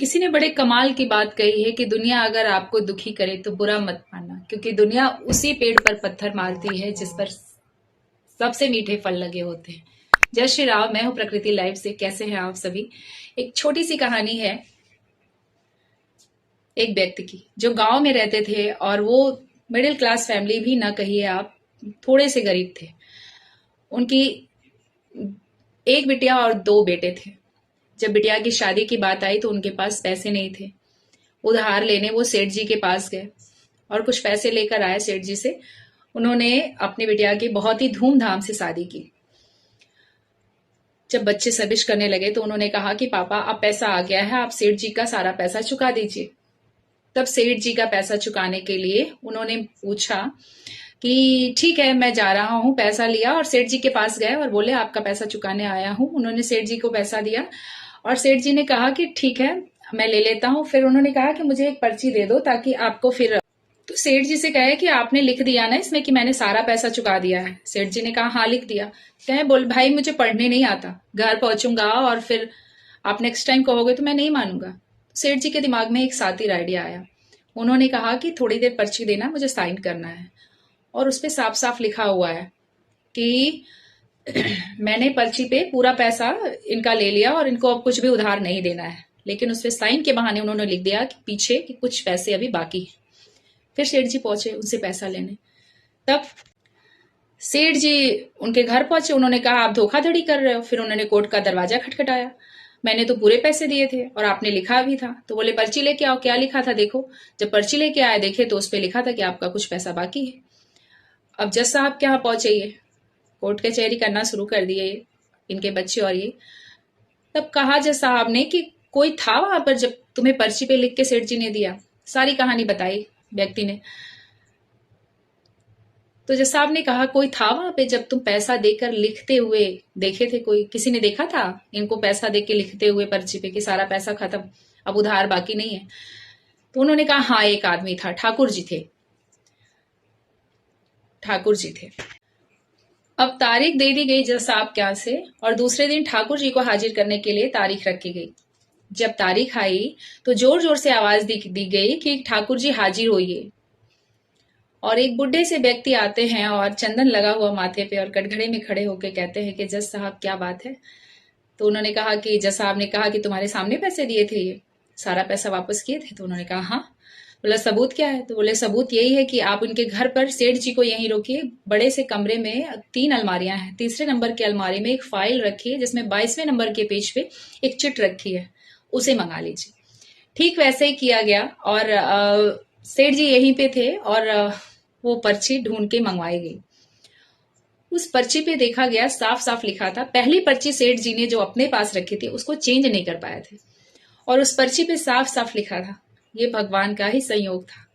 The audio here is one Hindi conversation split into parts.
किसी ने बड़े कमाल की बात कही है कि दुनिया अगर आपको दुखी करे तो बुरा मत मानना, क्योंकि दुनिया उसी पेड़ पर पत्थर मारती है जिस पर सबसे मीठे फल लगे होते हैं। जय श्री राम। मैं हूं प्रकृति लाइव से। कैसे हैं आप सभी? एक छोटी सी कहानी है एक व्यक्ति की जो गांव में रहते थे, और वो मिडिल क्लास फैमिली भी ना कहिए आप, थोड़े से गरीब थे। उनकी एक बिटिया और दो बेटे थे। जब बिटिया की शादी की बात आई तो उनके पास पैसे नहीं थे। उधार लेने वो सेठ जी के पास गए और कुछ पैसे लेकर आए सेठ जी से। उन्होंने अपनी बिटिया की बहुत ही धूमधाम से शादी की। जब बच्चे सर्विस करने लगे तो उन्होंने कहा कि पापा अब पैसा आ गया है, आप सेठ जी का सारा पैसा चुका दीजिए। तब सेठ जी का पैसा चुकाने के लिए उन्होंने पूछा कि ठीक है मैं जा रहा हूँ। पैसा लिया और सेठ जी के पास गए और बोले आपका पैसा चुकाने आया हूँ। उन्होंने सेठ जी को पैसा दिया और सेठ जी ने कहा कि ठीक है मैं ले लेता हूँ। फिर उन्होंने कहा कि मुझे एक पर्ची दे दो ताकि आपको फिर, तो सेठ जी से कहे कि आपने लिख दिया ना इसमें कि मैंने सारा पैसा चुका दिया है। सेठ जी ने कहा हाँ लिख दिया। कहे बोल भाई मुझे पढ़ने नहीं आता, घर पहुंचूंगा और फिर आप नेक्स्ट टाइम कहोगे तो मैं नहीं मानूंगा। सेठ जी के दिमाग में एक सातिर आइडिया आया। उन्होंने कहा कि थोड़ी देर पर्ची देना, मुझे साइन करना है। और उस पर साफ साफ लिखा हुआ है कि मैंने पर्ची पे पूरा पैसा इनका ले लिया और इनको अब कुछ भी उधार नहीं देना है। लेकिन उस पर साइन के बहाने उन्होंने लिख दिया कि पीछे कि कुछ पैसे अभी बाकी है। फिर सेठ जी पहुंचे उनसे पैसा लेने। तब सेठ जी उनके घर पहुंचे। उन्होंने कहा आप धोखाधड़ी कर रहे हो। फिर उन्होंने कोर्ट का दरवाजा खटखटाया। मैंने तो पूरे पैसे दिए थे और आपने लिखा भी था। तो बोले पर्ची लेके आओ, क्या लिखा था देखो। जब पर्ची लेके आए देखे तो उस पर लिखा था कि आपका कुछ पैसा बाकी है। अब जज साहब के यहाँ पहुंचे, ये कोर्ट कचहरी करना शुरू कर दिए इनके बच्चे और ये। तब कहा जज साहब ने कि कोई था वहां पर जब तुम्हें पर्ची पे लिख के सेठ जी ने दिया। सारी कहानी बताई व्यक्ति ने। तो जज साहब ने कहा कोई था वहां पे जब तुम पैसा देकर लिखते हुए देखे थे? कोई किसी ने देखा था इनको पैसा दे के लिखते हुए पर्ची पे कि सारा पैसा खत्म, अब उधार बाकी नहीं है? तो उन्होंने कहा हाँ एक आदमी था, ठाकुर जी थे। ठाकुर जी थे। अब तारीख दे दी गई जज साहब के यहाँ से और दूसरे दिन ठाकुर जी को हाजिर करने के लिए तारीख रखी गई। जब तारीख आई तो जोर जोर से आवाज दी गई कि ठाकुर जी हाजिर होइए। और एक बुढ़े से व्यक्ति आते हैं और चंदन लगा हुआ माथे पे और कटघरे में खड़े होकर कहते हैं कि जज साहब क्या बात है? तो उन्होंने कहा कि जज साहब ने कहा कि तुम्हारे सामने पैसे दिए थे, ये सारा पैसा वापस किए थे? तो उन्होंने कहा हाँ। बोला सबूत क्या है? तो बोले सबूत यही है कि आप उनके घर पर सेठ जी को यहीं रोकिए। बड़े से कमरे में 3 अलमारियां हैं। तीसरे नंबर की अलमारी में एक फाइल रखी है जिसमें 22वें नंबर के पेज पे एक चिट रखी है, उसे मंगा लीजिए। ठीक वैसे ही किया गया और सेठ जी यहीं पे थे और वो पर्ची ढूंढ के मंगवाई गई। उस पर्ची पे देखा गया साफ साफ लिखा था। पहली पर्ची सेठ जी ने जो अपने पास रखी थी उसको चेंज नहीं कर पाए थे और उस पर्ची पे साफ साफ लिखा था। ये भगवान का ही संयोग था।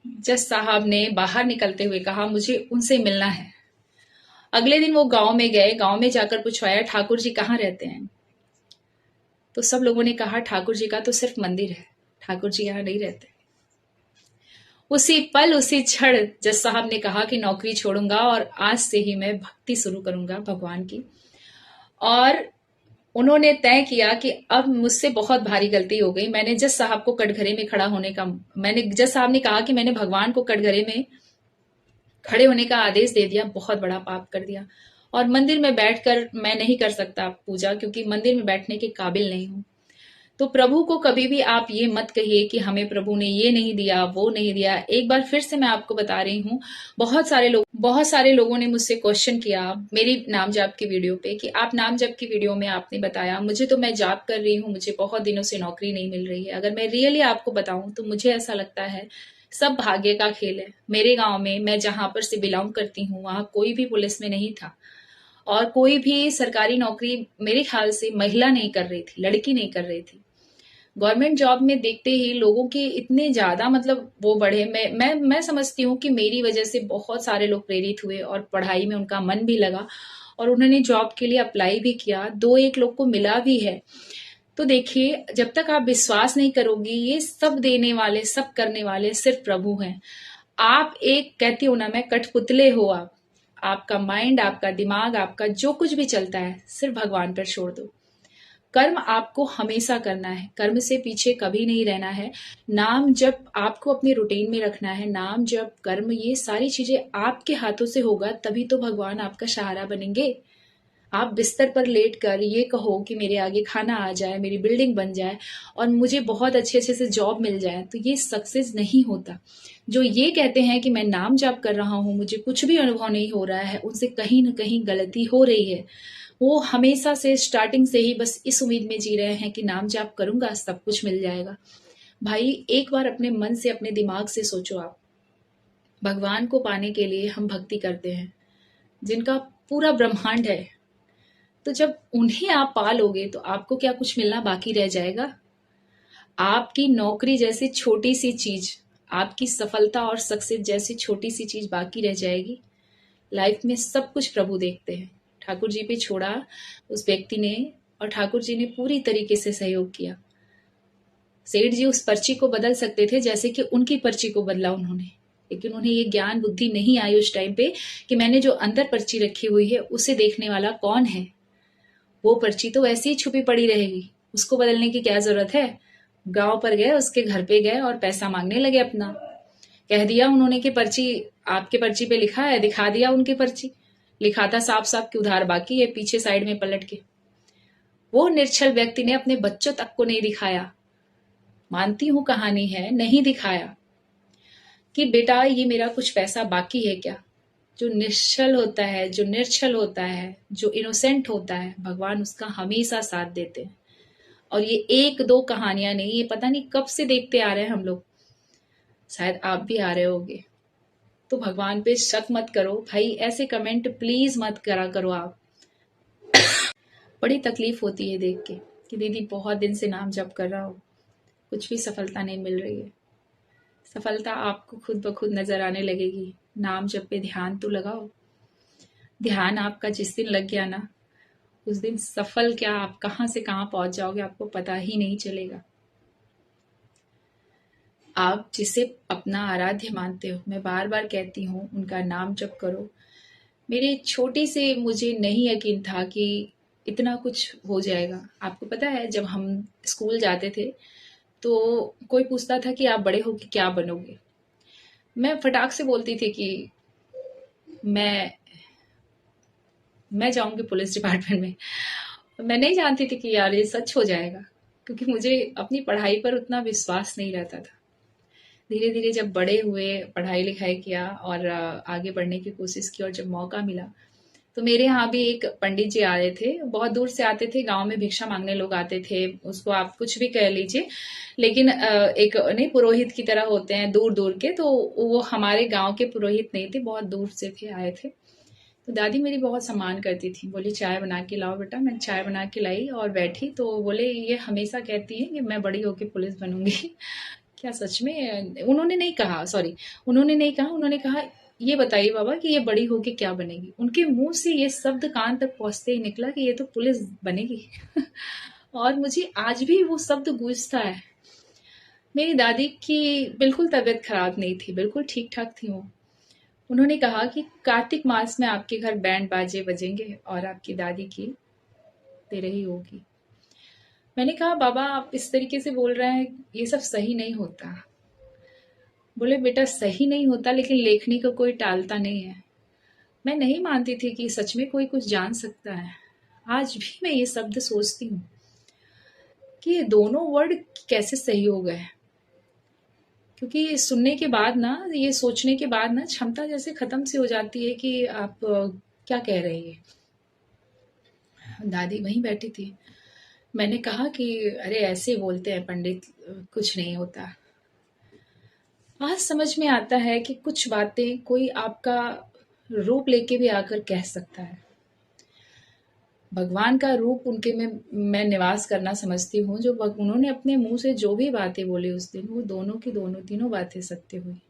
जज साहब ने बाहर निकलते हुए कहा मुझे उनसे मिलना है। अगले दिन वो गांव में गए। गांव में जाकर पूछवाया ठाकुर जी कहाँ रहते हैं? तो सब लोगों ने कहा ठाकुर जी का तो सिर्फ मंदिर है, ठाकुर जी यहाँ नहीं रहते। उसी पल उसी क्षण जज साहब ने कहा कि नौकरी छोड़ूंगा और आज से ही मैं भक्ति शुरू करूंगा भगवान की। और उन्होंने तय किया कि अब मुझसे बहुत भारी गलती हो गई। मैंने जज साहब को कटघरे में खड़ा होने का, जज साहब ने कहा कि मैंने भगवान को कटघरे में खड़े होने का आदेश दे दिया, बहुत बड़ा पाप कर दिया। और मंदिर में बैठकर मैं नहीं कर सकता पूजा, क्योंकि मंदिर में बैठने के काबिल नहीं हूं। तो प्रभु को कभी भी आप ये मत कहिए कि हमें प्रभु ने ये नहीं दिया वो नहीं दिया। एक बार फिर से मैं आपको बता रही हूँ, बहुत सारे लोगों ने मुझसे क्वेश्चन किया मेरी नाम जाप की वीडियो पे कि आप नाम जाप की वीडियो में आपने बताया मुझे तो मैं जाप कर रही हूँ, मुझे बहुत दिनों से नौकरी नहीं मिल रही है। अगर मैं रियली आपको बताऊं तो मुझे ऐसा लगता है सब भाग्य का खेल है। मेरे गांव में, मैं जहां पर से बिलोंग करती हूँ, वहां कोई भी पुलिस में नहीं था और कोई भी सरकारी नौकरी मेरे ख्याल से महिला नहीं कर रही थी, लड़की नहीं कर रही थी। गवर्नमेंट जॉब में देखते ही लोगों के इतने ज्यादा मतलब वो बढ़े। मैं समझती हूँ कि मेरी वजह से बहुत सारे लोग प्रेरित हुए और पढ़ाई में उनका मन भी लगा और उन्होंने जॉब के लिए अप्लाई भी किया। 2-1 लोग को मिला भी है। तो देखिए, जब तक आप विश्वास नहीं करोगी, ये सब देने वाले, सब करने वाले सिर्फ प्रभु हैं। आप एक कहती हूँ ना मैं, कठपुतले हो आप। आपका माइंड, आपका दिमाग, आपका जो कुछ भी चलता है सिर्फ भगवान पर छोड़ दो। कर्म आपको हमेशा करना है, कर्म से पीछे कभी नहीं रहना है। नाम जब आपको अपने रूटीन में रखना है, नाम जब कर्म ये सारी चीजें आपके हाथों से होगा तभी तो भगवान आपका सहारा बनेंगे। आप बिस्तर पर लेट कर ये कहो कि मेरे आगे खाना आ जाए, मेरी बिल्डिंग बन जाए और मुझे बहुत अच्छे अच्छे से जॉब मिल जाए, तो ये सक्सेस नहीं होता। जो ये कहते हैं कि मैं नाम जाप कर रहा हूँ, मुझे कुछ भी अनुभव नहीं हो रहा है, उनसे कहीं ना कहीं गलती हो रही है। वो हमेशा से स्टार्टिंग से ही बस इस उम्मीद में जी रहे हैं कि नाम जाप करूंगा सब कुछ मिल जाएगा। भाई एक बार अपने मन से, अपने दिमाग से सोचो, आप भगवान को पाने के लिए हम भक्ति करते हैं, जिनका पूरा ब्रह्मांड है, तो जब उन्हें आप पा लोगे तो आपको क्या कुछ मिलना बाकी रह जाएगा? आपकी नौकरी जैसी छोटी सी चीज, आपकी सफलता और सक्सेस जैसी छोटी सी चीज बाकी रह जाएगी? लाइफ में सब कुछ प्रभु देखते हैं। ठाकुर जी पे छोड़ा उस व्यक्ति ने, और ठाकुर जी ने पूरी तरीके से सहयोग किया। सेठ जी उस पर्ची को बदल सकते थे जैसे कि उनकी पर्ची को बदला उन्होंने, लेकिन उन्हें ये ज्ञान बुद्धि नहीं आई उस टाइम पे कि मैंने जो अंदर पर्ची रखी हुई है उसे देखने वाला कौन है। वो पर्ची तो ऐसी ही छुपी पड़ी रहेगी, उसको बदलने की क्या जरूरत है। गांव पर गए, उसके घर पे गए और पैसा मांगने लगे अपना। कह दिया उन्होंने कि पर्ची आपके पर्ची पे लिखा है, दिखा दिया उनकी पर्ची, लिखा था साफ साफ कि उधार बाकी है, पीछे साइड में पलट के। वो निर्छल व्यक्ति ने अपने बच्चों तक को नहीं दिखाया, मानती हूं कहानी है, नहीं दिखाया कि बेटा ये मेरा कुछ पैसा बाकी है क्या। जो निश्चल होता है, जो निर्छल होता है, जो इनोसेंट होता है, भगवान उसका हमेशा साथ देते हैं। और ये एक दो कहानियां नहीं, ये पता नहीं कब से देखते आ रहे हैं हम लोग, शायद आप भी आ रहे होगे। तो भगवान पे शक मत करो भाई, ऐसे कमेंट प्लीज मत करा करो आप। बड़ी तकलीफ होती है देख के कि दीदी बहुत दिन से नाम जप कर रहा हो, कुछ भी सफलता नहीं मिल रही है। सफलता आपको खुद ब खुद नजर आने लगेगी। नाम जप पे ध्यान तो लगाओ। ध्यान आपका जिस दिन लग गया ना, उस दिन सफल क्या, आप कहां से कहां पहुंच जाओगे आपको पता ही नहीं चलेगा। आप जिसे अपना आराध्य मानते हो, मैं बार बार कहती हूँ, उनका नाम जप करो। मेरे छोटे से मुझे नहीं यकीन था कि इतना कुछ हो जाएगा। आपको पता है जब हम स्कूल जाते थे तो कोई पूछता था कि आप बड़े होके क्या बनोगे, मैं फटाक से बोलती थी कि मैं मैं जाऊंगी पुलिस डिपार्टमेंट में। मैं नहीं जानती थी कि यार ये सच हो जाएगा, क्योंकि मुझे अपनी पढ़ाई पर उतना विश्वास नहीं रहता था। धीरे धीरे जब बड़े हुए, पढ़ाई लिखाई किया और आगे बढ़ने की कोशिश की, और जब मौका मिला तो मेरे यहाँ भी एक पंडित जी आए थे, बहुत दूर से आते थे, गांव में भिक्षा मांगने लोग आते थे, उसको आप कुछ भी कह लीजिए, लेकिन एक नहीं पुरोहित की तरह होते हैं दूर दूर के, तो वो हमारे गांव के पुरोहित नहीं थे, बहुत दूर से थे, आए थे। तो दादी मेरी बहुत सम्मान करती थी, बोली चाय बना के लाओ बेटा। मैं चाय बना के लाई और बैठी, तो बोले ये हमेशा कहती है कि मैं बड़ी होके पुलिस बनूंगी। क्या सच में? उन्होंने नहीं कहा, सॉरी, उन्होंने कहा ये बताइए बाबा कि ये बड़ी होके क्या बनेगी। उनके मुंह से ये शब्द कान तक पहुंचते ही निकला कि ये तो पुलिस बनेगी। और मुझे आज भी वो शब्द गूंजता है। मेरी दादी की बिल्कुल तबीयत खराब नहीं थी, बिल्कुल ठीक ठाक थी वो। उन्होंने कहा कि कार्तिक मास में आपके घर बैंड बाजे बजेंगे और आपकी दादी की दे रही होगी। मैंने कहा बाबा आप इस तरीके से बोल रहे हैं, ये सब सही नहीं होता। बोले बेटा सही नहीं होता, लेकिन लेखनी को कोई टालता नहीं है। मैं नहीं मानती थी कि सच में कोई कुछ जान सकता है। आज भी मैं ये शब्द सोचती हूँ कि ये दोनों वर्ड कैसे सही हो गए, क्योंकि सुनने के बाद ना, ये सोचने के बाद ना, क्षमता जैसे खत्म सी हो जाती है कि आप क्या कह रहे हैं। दादी वहीं बैठी थी। मैंने कहा कि अरे ऐसे बोलते हैं पंडित, कुछ नहीं होता। आज समझ में आता है कि कुछ बातें कोई आपका रूप लेके भी आकर कह सकता है। भगवान का रूप उनके में मैं निवास करना समझती हूँ। जो उन्होंने अपने मुंह से जो भी बातें बोली उस दिन, वो दोनों की दोनों तीनों बातें सत्य हुई।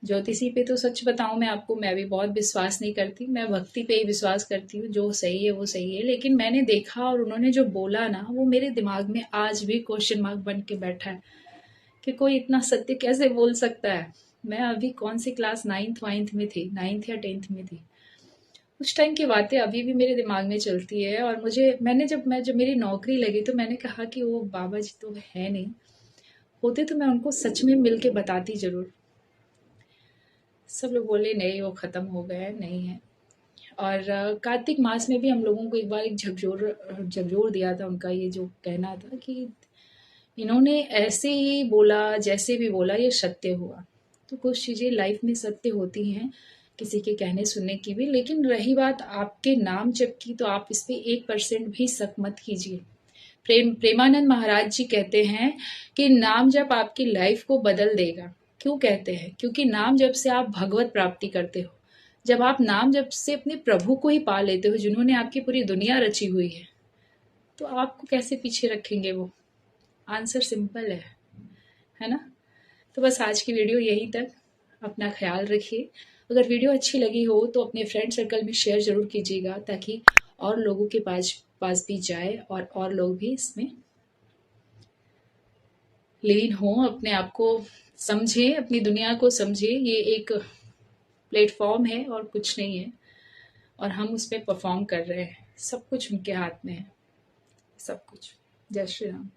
ज्योतिषी पे तो सच बताऊं मैं आपको, मैं भी बहुत विश्वास नहीं करती, मैं भक्ति पे ही विश्वास करती हूँ। जो सही है वो सही है, लेकिन मैंने देखा और उन्होंने जो बोला ना, वो मेरे दिमाग में आज भी क्वेश्चन मार्क बन के बैठा है कि कोई इतना सत्य कैसे बोल सकता है। मैं अभी कौन सी क्लास, नाइन्थ वाइन्थ में थी, नाइन्थ या 10th में थी। उस टाइम की बातें अभी भी मेरे दिमाग में चलती है। और जब मेरी नौकरी लगी तो मैंने कहा कि वो बाबा जी तो है नहीं, होते तो मैं उनको सच में मिल के बताती ज़रूर। सब लोग बोले नहीं वो ख़त्म हो गए, नहीं है। और कार्तिक मास में भी हम लोगों को एक बार एक झकझोर दिया था उनका, ये जो कहना था कि इन्होंने ऐसे ही बोला, जैसे भी बोला ये सत्य हुआ। तो कुछ चीज़ें लाइफ में सत्य होती हैं, किसी के कहने सुनने की भी। लेकिन रही बात आपके नाम जप की, तो आप इस पे 1% भी शक मत कीजिए। प्रेमानंद महाराज जी कहते हैं कि नाम जप आपकी लाइफ को बदल देगा। क्यों कहते हैं? क्योंकि नाम जप से आप भगवत प्राप्ति करते हो। जब आप नाम जप से अपने प्रभु को ही पा लेते हो, जिन्होंने आपकी पूरी दुनिया रची हुई है, तो आपको कैसे पीछे रखेंगे वो? आंसर सिंपल है ना? तो बस आज की वीडियो यहीं तक। अपना ख्याल रखिए। अगर वीडियो अच्छी लगी हो तो अपने फ्रेंड सर्कल में शेयर ज़रूर कीजिएगा, ताकि और लोगों के पास पास भी जाए और लोग भी इसमें लीन हों, अपने आप को समझें, अपनी दुनिया को समझें। ये एक प्लेटफॉर्म है और कुछ नहीं है, और हम उस पे परफॉर्म कर रहे हैं। सब कुछ उनके हाथ में है, सब कुछ। जय श्री राम।